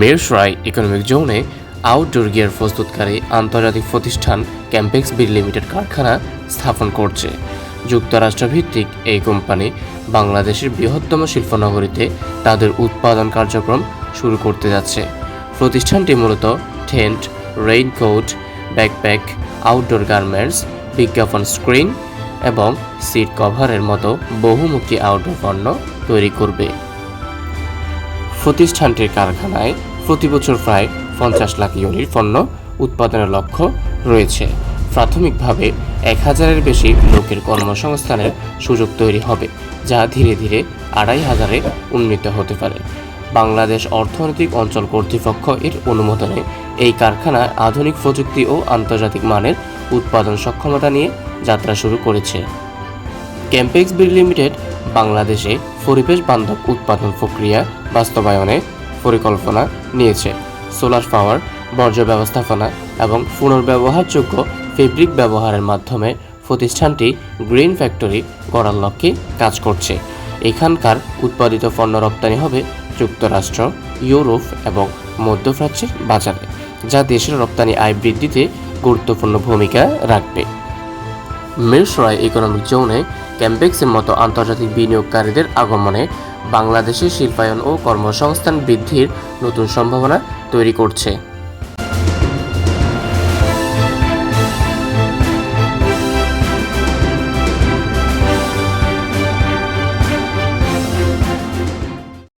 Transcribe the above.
Mirsarai economic জোনে outdoor gear প্রস্তুতকারী আন্তর্জাতিক প্রতিষ্ঠান ক্যাম্পেক্স বিল লিমিটেড কারখানা স্থাপন করছে। যুক্তরাষ্ট্রভিত্তিক এই কোম্পানি বাংলাদেশের বৃহত্তম শিল্পনগরীতে তাদের উৎপাদন কার্যক্রম শুরু করতে যাচ্ছে। প্রতিষ্ঠানটি মূলত tent, raincoat, backpack, outdoor garments, বিজ্ঞাপন স্ক্রিন এবং সিট কভারের মতো বহুমুখী আউটডোর পণ্য তৈরি করবে। প্রতিষ্ঠানটির কারখানায় প্রতি বছর প্রায় 50 লাখ ইউনিট পণ্য উৎপাদনের লক্ষ্য রয়েছে। প্রাথমিকভাবে 1000-এর বেশি লোকের কর্মসংস্থানের সুযোগ তৈরি হবে, যা ধীরে ধীরে 2500-এ উন্নীত হতে পারে। বাংলাদেশ অর্থনৈতিক অঞ্চল কর্তৃপক্ষ এর অনুমোদনে এই কারখানায় আধুনিক প্রযুক্তি ও আন্তর্জাতিক মানের উৎপাদন সক্ষমতা নিয়ে যাত্রা শুরু করেছে। ক্যাম্পেক্স বিল লিমিটেড বাংলাদেশে পরিবেশ বান্ধব উৎপাদন প্রক্রিয়া বাস্তবায়নে পরিকল্পনা নিয়েছে। সোলার পাওয়ার, বর্জ্য ব্যবস্থাপনা এবং পুনর্ব্যবহারযোগ্য ফেব্রিক ব্যবহারের মাধ্যমে প্রতিষ্ঠানটি গ্রিন ফ্যাক্টরি গড়ার লক্ষ্যে কাজ করছে। এখানকার উৎপাদিত পণ্য রপ্তানি হবে যুক্তরাষ্ট্র, ইউরোপ এবং মধ্যপ্রাচ্যের বাজারে, যা দেশের রপ্তানি আয় বৃদ্ধিতে গুরুত্বপূর্ণ ভূমিকা রাখবে। মিরসরাই ইকোনমিক জোনে ক্যাম্পেক্সের মতো আন্তর্জাতিক বিনিয়োগকারীদের আগমনে বাংলাদেশের শিল্পায়ন ও কর্মসংস্থান বৃদ্ধির নতুন সম্ভাবনা তৈরি করছে।